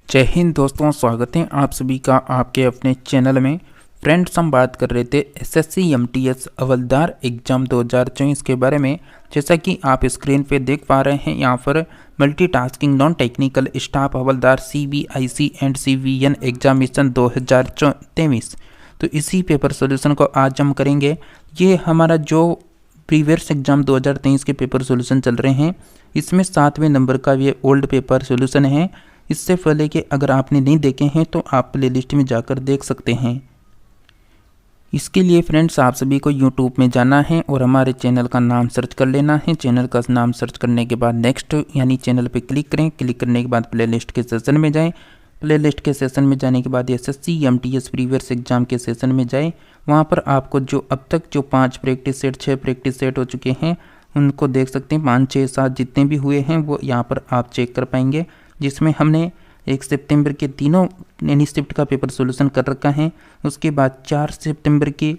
जय हिंद दोस्तों, स्वागत है आप सभी का आपके अपने चैनल में। फ्रेंड्स, हम बात कर रहे थे एसएससी एमटीएस हवलदार एग्जाम 2024 के बारे में। जैसा कि आप स्क्रीन पे देख पा रहे हैं, यहाँ पर मल्टीटास्किंग नॉन टेक्निकल स्टाफ हवलदार सीबीआईसी एंड सीवीएन एग्जामिनेशन 2023। तो इसी पेपर सोल्यूशन को आज हम करेंगे। ये हमारा जो प्रीवियस एग्जाम 2023 के पेपर सोल्यूशन चल रहे हैं, इसमें 7वें नंबर का ये ओल्ड पेपर सोल्यूशन है। इससे पहले कि अगर आपने नहीं देखे हैं तो आप प्लेलिस्ट में जाकर देख सकते हैं। इसके लिए फ्रेंड्स, आप सभी को यूट्यूब में जाना है और हमारे चैनल का नाम सर्च कर लेना है। चैनल का नाम सर्च करने के बाद नेक्स्ट यानी चैनल पे क्लिक करें। क्लिक करने के बाद प्लेलिस्ट के सेशन में जाएं। प्लेलिस्ट के सेशन में जाने के बाद एसएससी एमटीएस प्रीवियस एग्जाम के सेशन में जाएं। वहाँ पर आपको जो अब तक जो 5 प्रैक्टिस सेट 6 प्रैक्टिस सेट हो चुके हैं उनको देख सकते हैं। 5 6 7 जितने भी हुए हैं वो यहाँ पर आप चेक कर पाएंगे, जिसमें हमने 1 सितंबर के तीनों यानी शिफ्ट का पेपर सोल्यूशन कर रखा है। उसके बाद 4 सितंबर के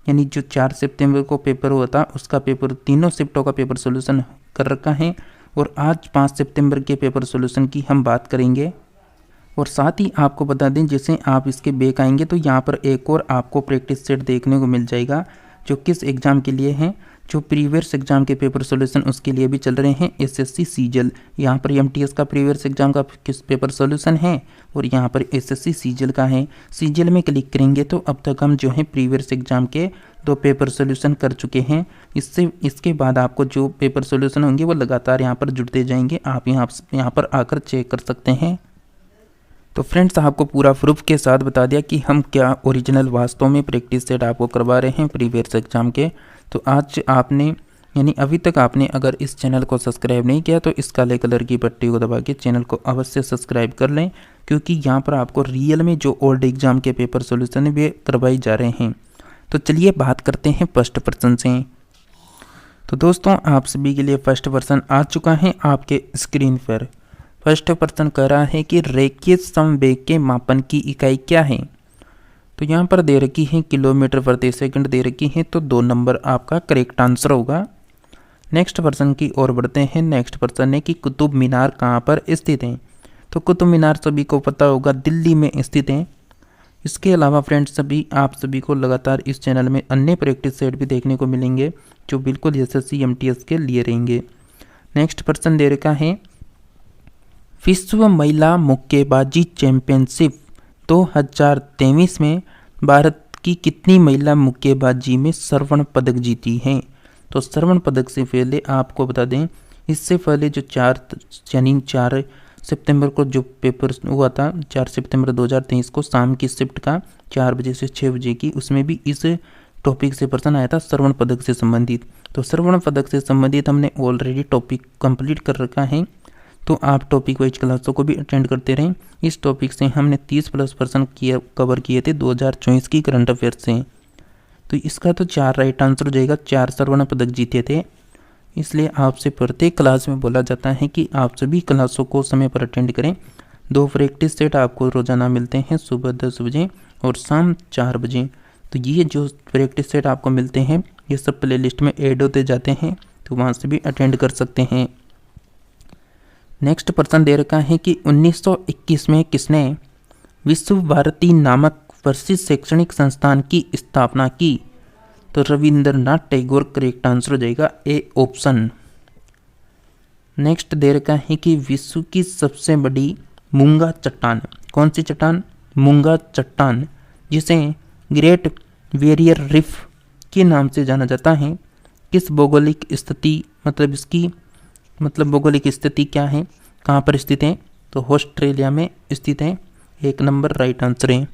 यानी जो 4 सितंबर को पेपर हुआ था उसका पेपर तीनों शिफ्टों का पेपर सोल्यूशन कर रखा है। और आज 5 सितंबर के पेपर सोल्यूशन की हम बात करेंगे। और साथ ही आपको बता दें, जैसे आप इसके बैक आएंगे तो यहाँ पर एक और आपको प्रैक्टिस सेट देखने को मिल जाएगा, जो किस एग्ज़ाम के लिए है, जो प्रीवियस एग्जाम के पेपर सोल्यूशन उसके लिए भी चल रहे हैं। एसएससी सीजल, यहाँ पर एमटीएस का प्रीवियस एग्जाम का किस पेपर सोल्यूशन है और यहाँ पर एसएससी सीजल का है। सीजल में क्लिक करेंगे तो अब तक हम जो है प्रीवियस एग्जाम के 2 पेपर सोल्यूशन कर चुके हैं। इसके बाद आपको जो पेपर सोल्यूशन होंगे वो लगातार यहाँ पर जुड़ते जाएंगे। आप यहाँ पर आकर चेक कर सकते हैं। तो फ्रेंड्स, आपको पूरा प्रूफ के साथ बता दिया कि हम क्या ओरिजिनल वास्तव में प्रैक्टिस सेट आपको करवा रहे हैं प्रीवियस एग्जाम के। तो आज आपने यानी अभी तक आपने अगर इस चैनल को सब्सक्राइब नहीं किया तो इस काले कलर की पट्टी को दबा के चैनल को अवश्य सब्सक्राइब कर लें, क्योंकि यहाँ पर आपको रियल में जो ओल्ड एग्जाम के पेपर सोल्यूशन भी करवाई जा रहे हैं। तो चलिए बात करते हैं फर्स्ट पर्सन से। तो दोस्तों, आप सभी के लिए फर्स्ट पर्सन आ चुका है आपके स्क्रीन पर। फर्स्ट पर्सन कह रहा है कि रेखीय समवेग के मापन की इकाई क्या है। तो यहाँ पर दे रखी है किलोमीटर प्रति सेकंड दे रखी है, तो 2 नंबर आपका करेक्ट आंसर होगा। नेक्स्ट पर्सन की ओर बढ़ते हैं। नेक्स्ट पर्सन है कि कुतुब मीनार कहाँ पर स्थित है। तो कुतुब मीनार सभी को पता होगा दिल्ली में स्थित है। इसके अलावा फ्रेंड्स, आप सभी को लगातार इस चैनल में अन्य प्रैक्टिस सेट भी देखने को मिलेंगे जो बिल्कुल एसएससी एमटीएस के लिए रहेंगे। नेक्स्ट पर्सन दे रखा है विश्व महिला मुक्केबाजी चैंपियनशिप 2023 में भारत की कितनी महिला मुक्केबाजी में स्वर्ण पदक जीती हैं। तो स्वर्ण पदक से पहले आपको बता दें, इससे पहले जो 4 सितंबर को जो पेपर हुआ था, 4 सितंबर 2023 को शाम की शिफ्ट का 4 बजे से 6 बजे की, उसमें भी इस टॉपिक से प्रश्न आया था स्वर्ण पदक से संबंधित। तो स्वर्ण पदक से संबंधित हमने ऑलरेडी टॉपिक कंप्लीट कर रखा है, तो आप टॉपिक वाइज क्लासों को भी अटेंड करते रहें। इस टॉपिक से हमने 30+ पर्सन कवर किए थे 2024 की करंट अफेयर से। तो इसका तो 4 राइट आंसर हो जाएगा। 4 स्वर्ण पदक जीते थे। इसलिए आपसे प्रत्येक क्लास में बोला जाता है कि आप सभी क्लासों को समय पर अटेंड करें। 2 प्रैक्टिस सेट आपको रोजाना मिलते हैं, सुबह 10 बजे और शाम 4 बजे। तो ये जो प्रैक्टिस सेट आपको मिलते हैं ये सब प्ले लिस्ट में ऐड होते जाते हैं, तो वहाँ से भी अटेंड कर सकते हैं। नेक्स्ट पर्सन दे रखा है कि 1921 में किसने विश्व भारती नामक प्रसिद्ध शैक्षणिक संस्थान की स्थापना की। तो रविंद्रनाथ टैगोर करेक्ट आंसर हो जाएगा, ए ऑप्शन। नेक्स्ट दे रखा है कि विश्व की सबसे बड़ी मूंगा चट्टान, कौन सी चट्टान, मूंगा चट्टान, जिसे ग्रेट बैरियर रीफ के नाम से जाना जाता है, किस भौगोलिक स्थिति इसकी भौगोलिक स्थिति क्या है, कहाँ पर स्थित है। तो ऑस्ट्रेलिया में स्थित है। 1 नंबर राइट आंसर है।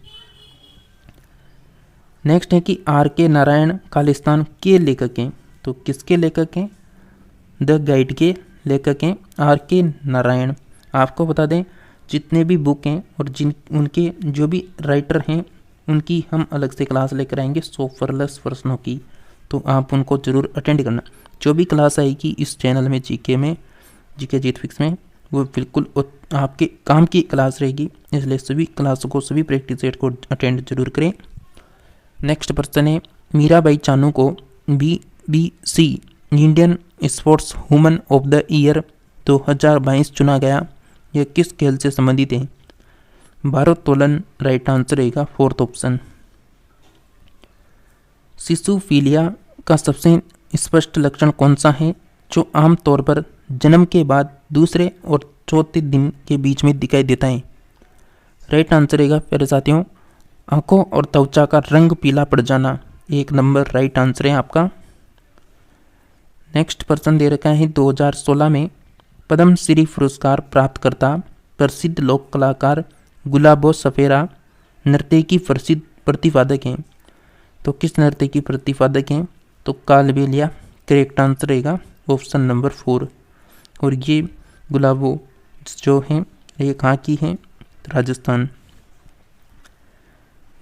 नेक्स्ट है कि R.K. नारायण खालिस्तान के लेखक हैं। तो किसके लेखक हैं, द गाइड के लेखक हैं R.K. नारायण। आपको बता दें, जितने भी बुक हैं और उनके जो भी राइटर हैं उनकी हम अलग से क्लास लेकर आएंगे 100+ प्रश्नों की, तो आप उनको जरूर अटेंड करना। जो भी क्लास आएगी इस चैनल में जीके जीत फिक्स में, वो बिल्कुल आपके काम की क्लास रहेगी। इसलिए सभी क्लासों को, सभी प्रैक्टिस सेट को अटेंड जरूर करें। नेक्स्ट पर्सन है मीराबाई चानू को BBC Indian sports woman of the year 2022 चुना गया। यह किस खेल से संबंधित है। भारोत्तोलन राइट आंसर रहेगा, फोर्थ ऑप्शन। शिशुफीलिया का सबसे स्पष्ट लक्षण कौन सा है जो आमतौर पर जन्म के बाद दूसरे और चौथे दिन के बीच में दिखाई देता है? राइट आंसर रहेगा प्यारे साथियों, आंखों और त्वचा का रंग पीला पड़ जाना, 1 नंबर राइट आंसर है आपका। नेक्स्ट प्रश्न दे रखा है 2016 में पद्मश्री पुरस्कार प्राप्त करता प्रसिद्ध लोक कलाकार गुलाबो सफेरा नृत्य की प्रसिद्ध प्रतिपादक हैं। तो किस नृत्य की प्रतिपादक हैं? तो कालबेलिया करेक्ट आंसर रहेगा, ऑप्शन नंबर 4। और ये गुलाबो जो है ये कहाँ की है? राजस्थान।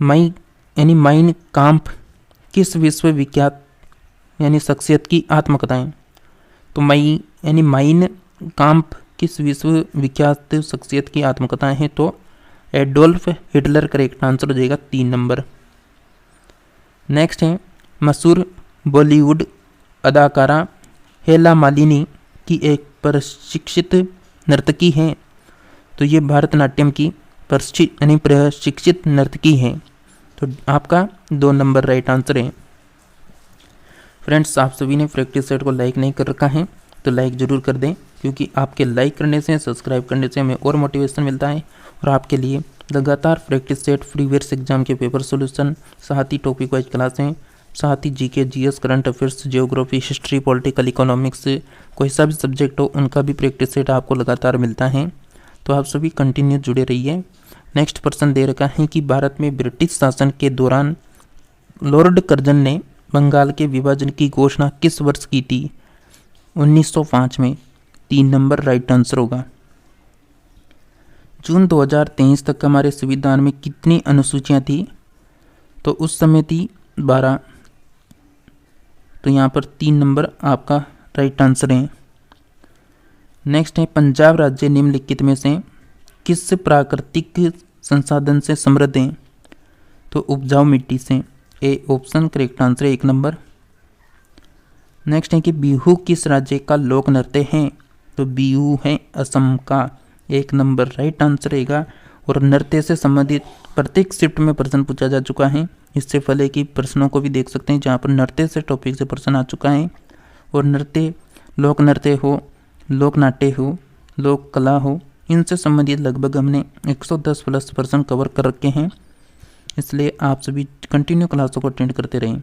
माइन काम्प किस विश्वविख्यात यानी शख्सियत की आत्मकथाएं? तो माइन काम्प किस विश्वविख्यात शख्सियत की आत्मकथाएं हैं? तो एडोल्फ हिटलर करेक्ट आंसर हो जाएगा, 3 नंबर। नेक्स्ट है मशहूर बॉलीवुड अदाकारा हेला मालिनी की एक प्रशिक्षित नर्तकी हैं। तो ये भरतनाट्यम की प्रशिक्षित नर्तकी हैं। तो आपका 2 नंबर राइट आंसर है। फ्रेंड्स, आप सभी ने प्रैक्टिस सेट को लाइक नहीं कर रखा है तो लाइक ज़रूर कर दें, क्योंकि आपके लाइक करने से, सब्सक्राइब करने से हमें और मोटिवेशन मिलता है और आपके लिए लगातार प्रैक्टिस सेट, प्रीवियस एग्जाम के पेपर सॉल्यूशन, साथ ही टॉपिक वाइज क्लासें, साथ ही GK, GS, current affairs, geography, history, political, economics, कोई सा भी सब्जेक्ट हो उनका भी प्रैक्टिस सेट आपको लगातार मिलता है। तो आप सभी कंटिन्यू जुड़े रहिए। नेक्स्ट प्रश्न दे रखा है कि भारत में ब्रिटिश शासन के दौरान लॉर्ड कर्जन ने बंगाल के विभाजन की घोषणा किस वर्ष की थी? 1905 में, 3 नंबर राइट आंसर होगा। जून 2023 तक हमारे संविधान में कितनी अनुसूचियां थी? तो उस समय थी 12। तो यहाँ पर 3 नंबर आपका राइट आंसर है। नेक्स्ट है पंजाब राज्य निम्नलिखित में से किस प्राकृतिक संसाधन से समृद्ध है? तो उपजाऊ मिट्टी से, ए ऑप्शन करेक्ट आंसर है, 1 नंबर। नेक्स्ट है कि बिहू किस राज्य का लोक नृत्य है? तो बिहू है असम का, 1 नंबर राइट आंसर रहेगा। और नृत्य से संबंधित प्रत्येक शिफ्ट में प्रश्न पूछा जा चुका है। इससे पहले की प्रश्नों को भी देख सकते हैं जहाँ पर नृत्य से टॉपिक से प्रश्न आ चुका है। और नृत्य, लोक नृत्य हो, लोक नाट्य हो, लोक कला हो, इनसे संबंधित लगभग हमने 110 प्लस प्रश्न कवर कर रखे हैं। इसलिए आप सभी कंटिन्यू क्लासों को अटेंड करते रहें।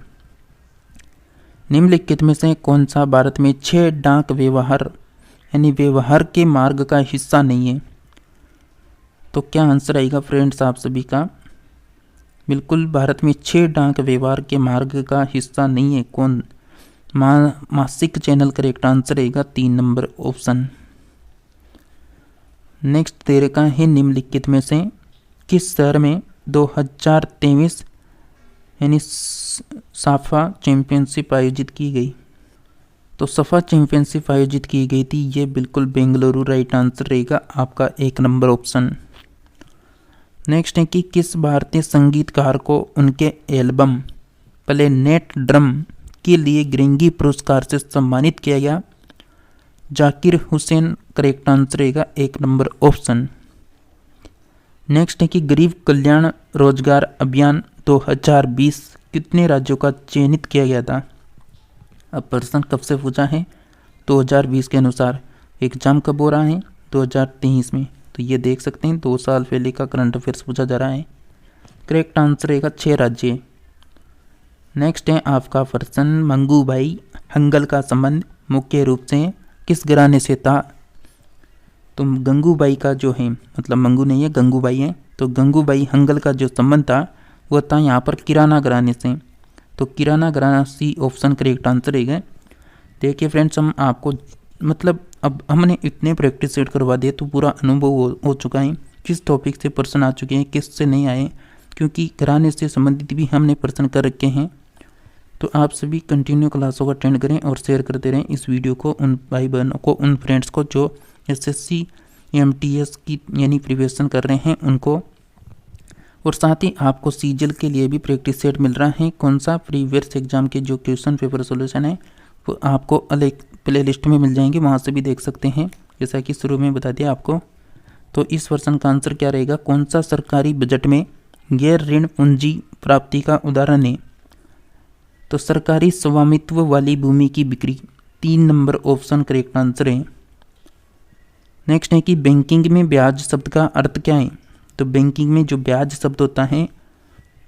निम्नलिखित में से कौन सा भारत में 6 डाक व्यवहार यानी व्यवहार के मार्ग का हिस्सा नहीं है? तो क्या आंसर आएगा फ्रेंड्स आप सभी का? बिल्कुल, भारत में 6 डाक व्यवहार के मार्ग का हिस्सा नहीं है। कौन? मासिक चैनल करेक्ट आंसर रहेगा, 3 नंबर ऑप्शन। नेक्स्ट दे रखा है निम्नलिखित में से किस शहर में 2023 यानी साफा चैंपियनशिप आयोजित की गई? तो सफा चैंपियनशिप आयोजित की गई थी, ये बिल्कुल बेंगलुरु राइट आंसर रहेगा आपका, 1 नंबर ऑप्शन। नेक्स्ट है कि किस भारतीय संगीतकार को उनके एल्बम प्लेनेट ड्रम के लिए ग्रैमी पुरस्कार से सम्मानित किया गया? जाकिर हुसैन करेक्ट आंसर रहेगा, 1 नंबर ऑप्शन। नेक्स्ट है कि गरीब कल्याण रोजगार अभियान 2020 कितने राज्यों का चयनित किया गया था? अब प्रश्न कब से पूछा है? 2020 के अनुसार। एग्जाम कब हो रहा है? 2023 में। तो ये देख सकते हैं 2 साल पहले का करंट अफेयर्स पूछा जा रहा है। करेक्ट आंसर रहेगा 6 राज्य। नेक्स्ट है आपका प्रश्न, मंगूबाई हंगल का संबंध मुख्य रूप से किस घराने से था? तो गंगूबाई का जो है, मतलब मंगू नहीं है, गंगूबाई है। तो गंगूबाई हंगल का जो संबंध था वो था यहाँ पर किराना घराने से। तो किराना घराना, सी ऑप्शन करेक्ट आंसर रहेगा। देखिए फ्रेंड्स, हम आपको मतलब अब हमने इतने प्रैक्टिस सेट करवा दिए तो पूरा अनुभव हो चुका है किस टॉपिक से प्रश्न आ चुके हैं, किस से नहीं आए, क्योंकि घराने से संबंधित भी हमने प्रश्न कर रखे हैं। तो आप सभी कंटिन्यू क्लासों को अटेंड करें और शेयर करते रहें इस वीडियो को उन भाई बहनों को, उन फ्रेंड्स को जो एसएससी एमटीएस की यानी प्रिपरेशन कर रहे हैं उनको। और साथ ही आपको सीजीएल के लिए भी प्रैक्टिस सेट मिल रहा है। कौन सा? प्रीवियस एग्जाम के जो क्वेश्चन पेपर सॉल्यूशन है वो आपको अलग प्ले लिस्ट में मिल जाएंगे, वहाँ से भी देख सकते हैं, जैसा कि शुरू में बता दिया आपको। तो इस प्रश्न का आंसर क्या रहेगा, कौन सा सरकारी बजट में गैर ऋण पूंजी प्राप्ति का उदाहरण है। तो सरकारी स्वामित्व वाली भूमि की बिक्री, 3 नंबर ऑप्शन करेक्ट आंसर है। नेक्स्ट है कि बैंकिंग में ब्याज शब्द का अर्थ क्या है। तो बैंकिंग में जो ब्याज शब्द होता है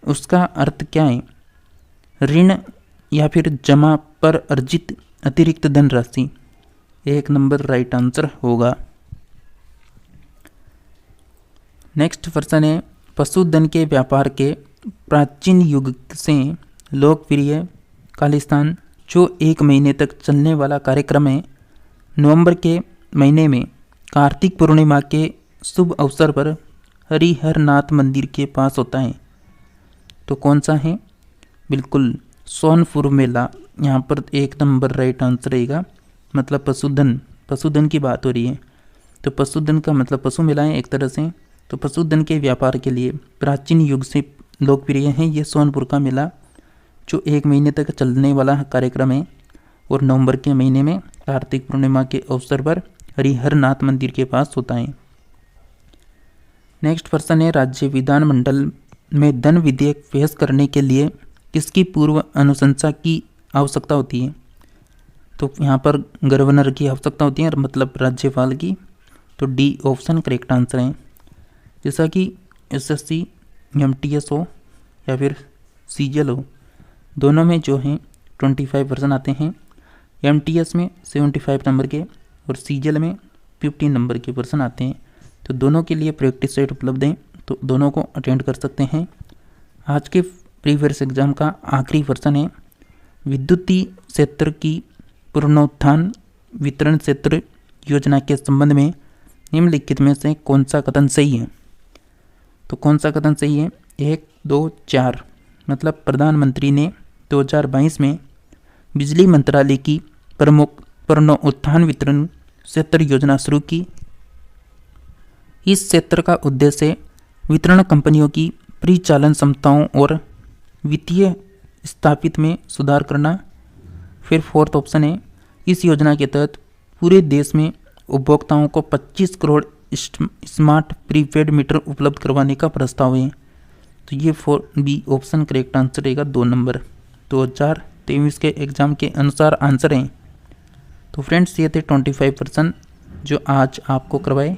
उसका अर्थ क्या है, ऋण या फिर जमा पर अर्जित अतिरिक्त धनराशि। 1 नंबर राइट आंसर होगा। नेक्स्ट प्रश्न है, पशुधन के व्यापार के प्राचीन युग से लोकप्रिय खालिस्तान जो 1 महीने तक चलने वाला कार्यक्रम है, नवंबर के महीने में कार्तिक पूर्णिमा के शुभ अवसर पर हरिहरनाथ मंदिर के पास होता है। तो कौन सा है, बिल्कुल सोनपुर मेला। यहाँ पर 1 नंबर राइट आंसर रहेगा। मतलब पशुधन की बात हो रही है, तो पशुधन का मतलब पशु मेला है एक तरह से। तो पशुधन के व्यापार के लिए प्राचीन युग से लोकप्रिय है ये सोनपुर का मेला, जो 1 महीने तक चलने वाला कार्यक्रम है और नवंबर के महीने में कार्तिक पूर्णिमा के अवसर पर हरिहरनाथ मंदिर के पास होता है। नेक्स्ट प्रश्न है, राज्य विधानमंडल में धन विधेयक पेश करने के लिए किसकी पूर्व अनुशंसा की आवश्यकता होती है। तो यहाँ पर गवर्नर की आवश्यकता होती है, मतलब राज्यपाल की। तो डी ऑप्शन करेक्ट आंसर है। जैसा कि एसएससी एमटीएस हो या फिर सीजीएल हो, दोनों में जो हैं 25% आते हैं। एमटीएस में 75 नंबर के और सीजीएल में 15 नंबर के प्रश्न आते हैं। तो दोनों के लिए प्रैक्टिस सेट उपलब्ध हैं, तो दोनों को अटेंड कर सकते हैं। आज के प्रीवियस एग्जाम का आखिरी प्रश्न है, विद्युतीय क्षेत्र की पुनरुत्थान वितरण क्षेत्र योजना के संबंध में निम्नलिखित में से कौन सा कथन सही है। तो कौन सा कथन सही है, 1, 2, 4। मतलब प्रधानमंत्री ने 2022 में बिजली मंत्रालय की प्रमुख पुनरुत्थान वितरण क्षेत्र योजना शुरू की। इस क्षेत्र का उद्देश्य वितरण कंपनियों की परिचालन क्षमताओं और वित्तीय स्थापित में सुधार करना। फिर 4th ऑप्शन है, इस योजना के तहत पूरे देश में उपभोक्ताओं को 25 करोड़ स्मार्ट प्रीपेड मीटर उपलब्ध करवाने का प्रस्ताव है। तो ये 4B ऑप्शन करेक्ट आंसर रहेगा, 2 नंबर 2023 के एग्जाम के अनुसार आंसर हैं। तो फ्रेंड्स ये थे 25% जो आज आपको करवाए।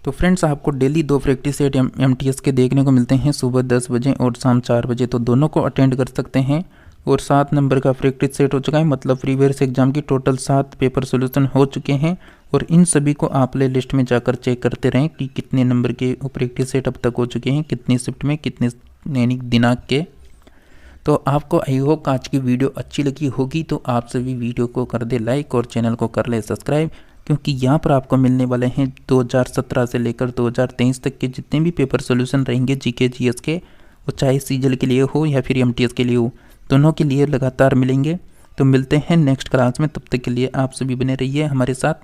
तो फ्रेंड्स आपको डेली 2 प्रैक्टिस सेट एमटीएस के देखने को मिलते हैं, सुबह 10 बजे और शाम 4 बजे। तो दोनों को अटेंड कर सकते हैं। और 7 नंबर का प्रैक्टिस सेट हो चुका है, मतलब प्रीवियस एग्जाम की टोटल 7 पेपर सोल्यूशन हो चुके हैं। और इन सभी को आप प्ले लिस्ट में जाकर चेक करते रहें कि कितने नंबर के प्रैक्टिस सेट अब तक हो चुके हैं, कितनी शिफ्ट में, कितने दैनिक दिनांक के। तो आपको आई होप आज की वीडियो अच्छी लगी होगी, तो आप सभी वीडियो को कर दे लाइक और चैनल को कर ले सब्सक्राइब, क्योंकि यहाँ पर आपको मिलने वाले हैं 2017 से लेकर 2023 तक के जितने भी पेपर सोल्यूशन रहेंगे जीके जीएस के, वो चाहे सीजीएल के लिए हो या फिर एमटीएस के लिए हो, दोनों के लिए लगातार मिलेंगे। तो मिलते हैं नेक्स्ट क्लास में, तब तक के लिए आप सभी बने रहिए हमारे साथ।